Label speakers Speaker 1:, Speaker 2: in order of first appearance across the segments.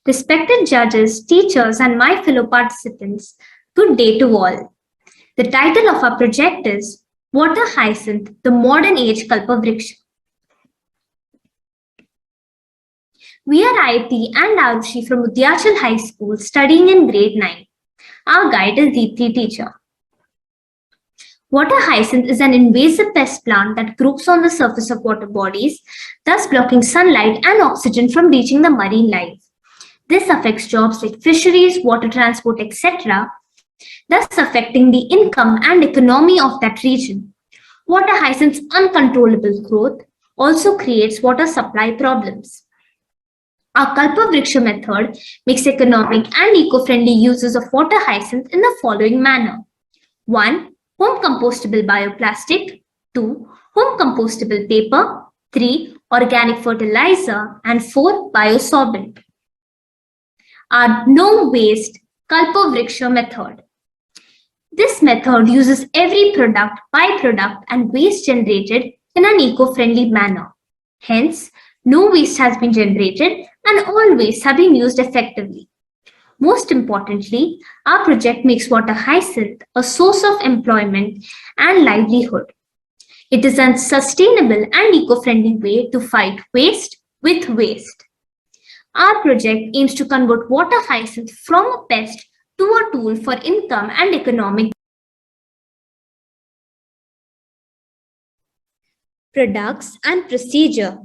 Speaker 1: Respected judges, teachers, and my fellow participants, good day to all. The title of our project is Water Hyacinth, the Modern Age Kalpavriksha. We are Ayati and Arushi from Udayachal High School studying in grade 9. Our guide is Deepty teacher. Water hyacinth is an invasive pest plant that grows on the surface of water bodies, thus blocking sunlight and oxygen from reaching the marine life. This affects jobs like fisheries, water transport, etc., thus affecting the income and economy of that region. Water hyacinth's uncontrollable growth also creates water supply problems. Our kalpavriksha method makes economic and eco-friendly uses of water hyacinth in the following manner. 1. Home compostable bioplastic. 2. Home compostable paper. 3. Organic fertilizer. And 4. Biosorbent. Our no waste kalpavriksha method. This method uses every product, byproduct, and waste generated in an eco-friendly manner. Hence, no waste has been generated and all wastes have been used effectively. Most importantly, our project makes water hyacinth a source of employment and livelihood. It is a sustainable and eco-friendly way to fight waste with waste. Our project aims to convert water hyacinth from a pest to a tool for income and economic. Products and procedure.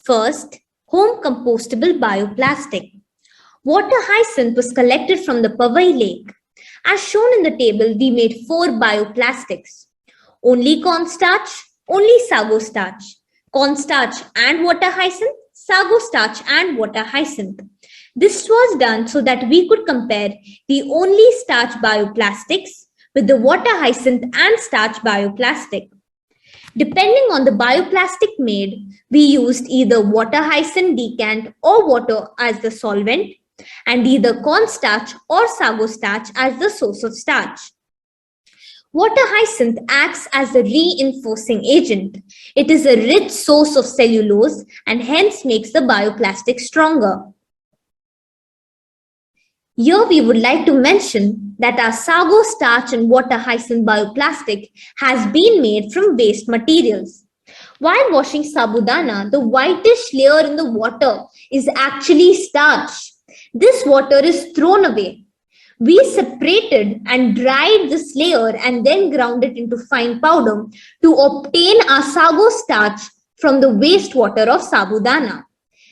Speaker 1: First, home compostable bioplastic. Water hyacinth was collected from the Powai lake. As shown in the table, we made 4 bioplastics. Only cornstarch, only sago starch. Cornstarch and water hyacinth, sago starch and water hyacinth. This was done so that we could compare the only starch bioplastics with the water hyacinth and starch bioplastic. Depending on the bioplastic made, we used either water hyacinth decant or water as the solvent, and either cornstarch or sago starch as the source of starch. Water hyacinth acts as a reinforcing agent. It is a rich source of cellulose and hence makes the bioplastic stronger. Here we would like to mention that our sago starch and water hyacinth bioplastic has been made from waste materials. While washing sabudana, the whitish layer in the water is actually starch. This water is thrown away. We separated and dried this layer and then ground it into fine powder to obtain our sago starch from the wastewater of sabudana.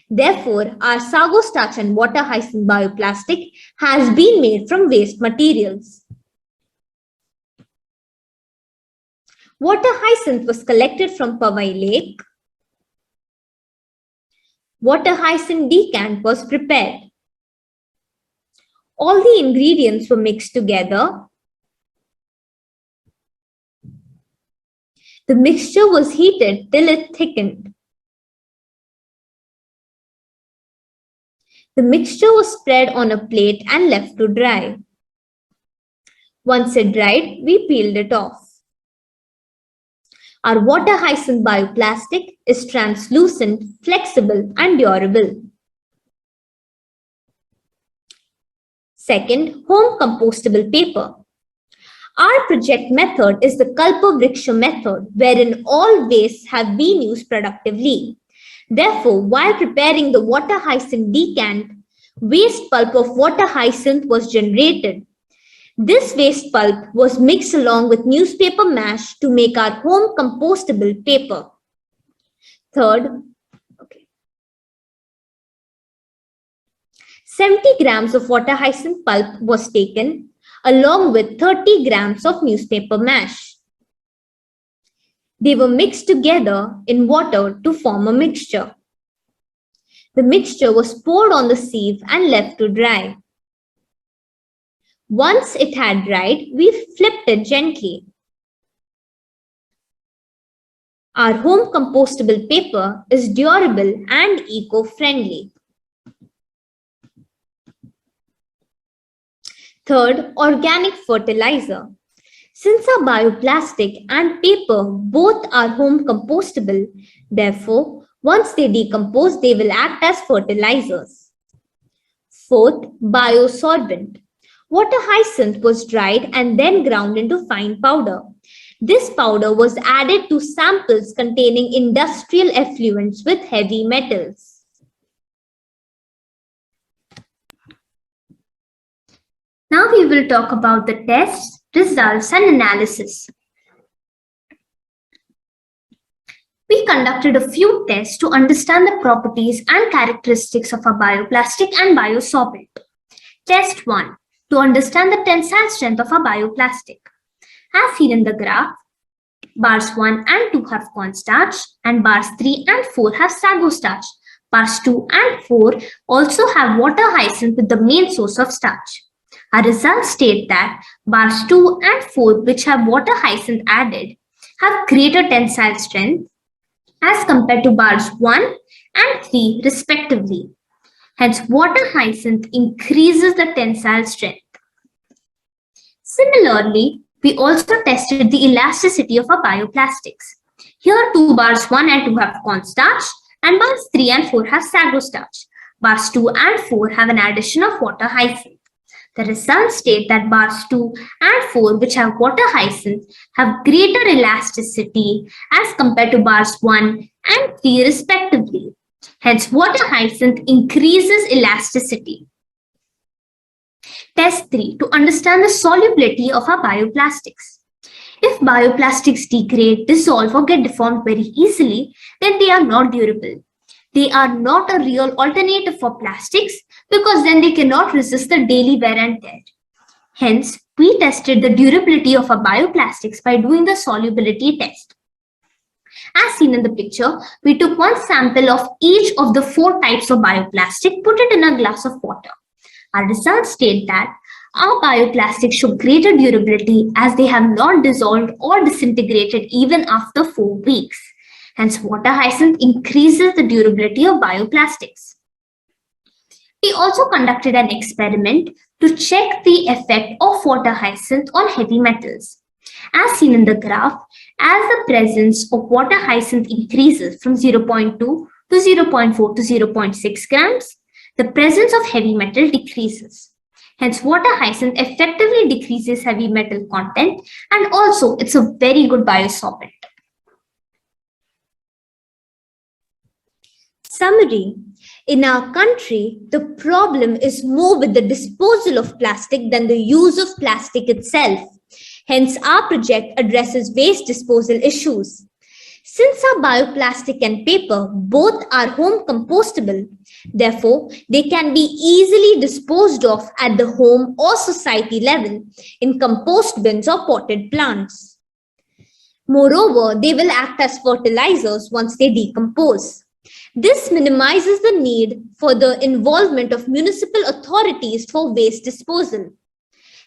Speaker 1: Therefore, our sago starch and water hyacinth bioplastic has been made from waste materials. Water hyacinth was collected from Powai Lake. Water hyacinth decant was prepared. All the ingredients were mixed together. The mixture was heated till it thickened. The mixture was spread on a plate and left to dry. Once it dried, we peeled it off. Our water hyacinth bioplastic is translucent, flexible, and durable. Second, home compostable paper. Our project method is the kalpavriksha method, wherein all wastes have been used productively. Therefore, while preparing the water hyacinth decant, waste pulp of water hyacinth was generated. This waste pulp was mixed along with newspaper mash to make our home compostable paper. Third, 70 grams of water hyacinth pulp was taken along with 30 grams of newspaper mash. They were mixed together in water to form a mixture. The mixture was poured on the sieve and left to dry. Once it had dried, we flipped it gently. Our home compostable paper is durable and eco-friendly. Third, organic fertilizer. Since our bioplastic and paper both are home compostable, therefore, once they decompose, they will act as fertilizers. Fourth, biosorbent. Water hyacinth was dried and then ground into fine powder. This powder was added to samples containing industrial effluents with heavy metals. Now we will talk about the tests, results, and analysis. We conducted a few tests to understand the properties and characteristics of a bioplastic and biosorbent. Test 1. To understand the tensile strength of a bioplastic. As seen in the graph, bars 1 and 2 have cornstarch and bars 3 and 4 have sago starch. Bars 2 and 4 also have water hyacinth with the main source of starch. Our results state that bars 2 and 4, which have water hyacinth added, have greater tensile strength as compared to bars 1 and 3 respectively. Hence, water hyacinth increases the tensile strength. Similarly, we also tested the elasticity of our bioplastics. Here, 2 bars 1 and 2 have cornstarch and bars 3 and 4 have sago starch. Bars 2 and 4 have an addition of water hyacinth. The results state that bars 2 and 4, which have water hyacinth, have greater elasticity as compared to bars 1 and 3 respectively. Hence, water hyacinth increases elasticity. Test 3. To understand the solubility of our bioplastics. If bioplastics degrade, dissolve, or get deformed very easily, then they are not durable. They are not a real alternative for plastics because then they cannot resist the daily wear and tear. Hence, we tested the durability of our bioplastics by doing the solubility test. As seen in the picture, we took one sample of each of the 4 types of bioplastic, put it in a glass of water. Our results state that our bioplastics show greater durability as they have not dissolved or disintegrated even after 4 weeks. Hence, water hyacinth increases the durability of bioplastics. We also conducted an experiment to check the effect of water hyacinth on heavy metals. As seen in the graph, as the presence of water hyacinth increases from 0.2 to 0.4 to 0.6 grams, the presence of heavy metal decreases. Hence, water hyacinth effectively decreases heavy metal content, and also it's a very good biosorbent. Summary. In our country, the problem is more with the disposal of plastic than the use of plastic itself. Hence, our project addresses waste disposal issues. Since our bioplastic and paper both are home compostable, therefore, they can be easily disposed of at the home or society level in compost bins or potted plants. Moreover, they will act as fertilizers once they decompose. This minimizes the need for the involvement of municipal authorities for waste disposal.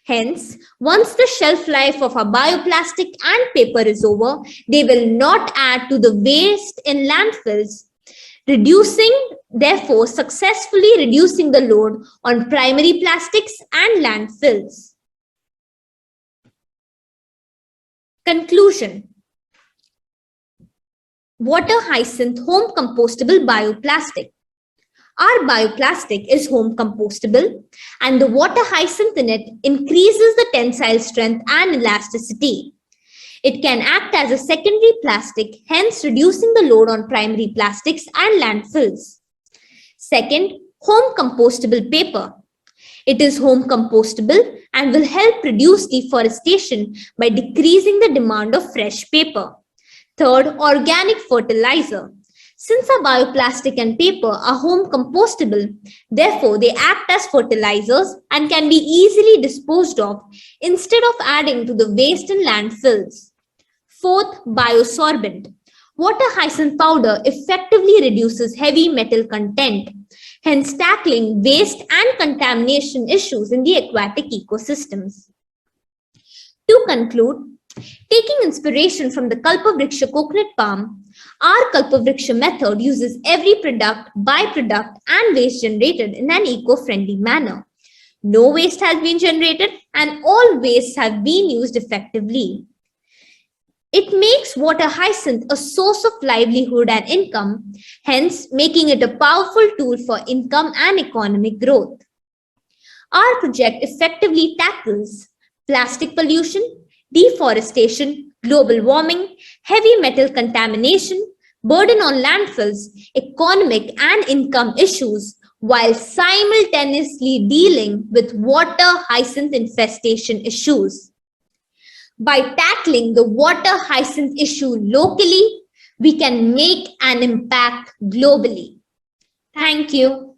Speaker 1: Hence, once the shelf life of our bioplastic and paper is over, they will not add to the waste in landfills, therefore successfully reducing the load on primary plastics and landfills. Conclusion. Water hyacinth home compostable bioplastic. Our bioplastic is home compostable and the water hyacinth in it increases the tensile strength and elasticity. It can act as a secondary plastic, hence reducing the load on primary plastics and landfills. Second, home compostable paper. It is home compostable and will help reduce deforestation by decreasing the demand of fresh paper. Third, organic fertilizer. Since our bioplastic and paper are home compostable, therefore they act as fertilizers and can be easily disposed of instead of adding to the waste in landfills. Fourth, biosorbent. Water hyacinth powder effectively reduces heavy metal content, hence tackling waste and contamination issues in the aquatic ecosystems. To conclude, taking inspiration from the kalpavriksha coconut palm, our kalpavriksha method uses every product, byproduct, and waste generated in an eco-friendly manner. No waste has been generated and all wastes have been used effectively. It makes water hyacinth a source of livelihood and income, hence making it a powerful tool for income and economic growth. Our project effectively tackles plastic pollution, deforestation, global warming, heavy metal contamination, burden on landfills, economic and income issues, while simultaneously dealing with water hyacinth infestation issues. By tackling the water hyacinth issue locally, we can make an impact globally. Thank you.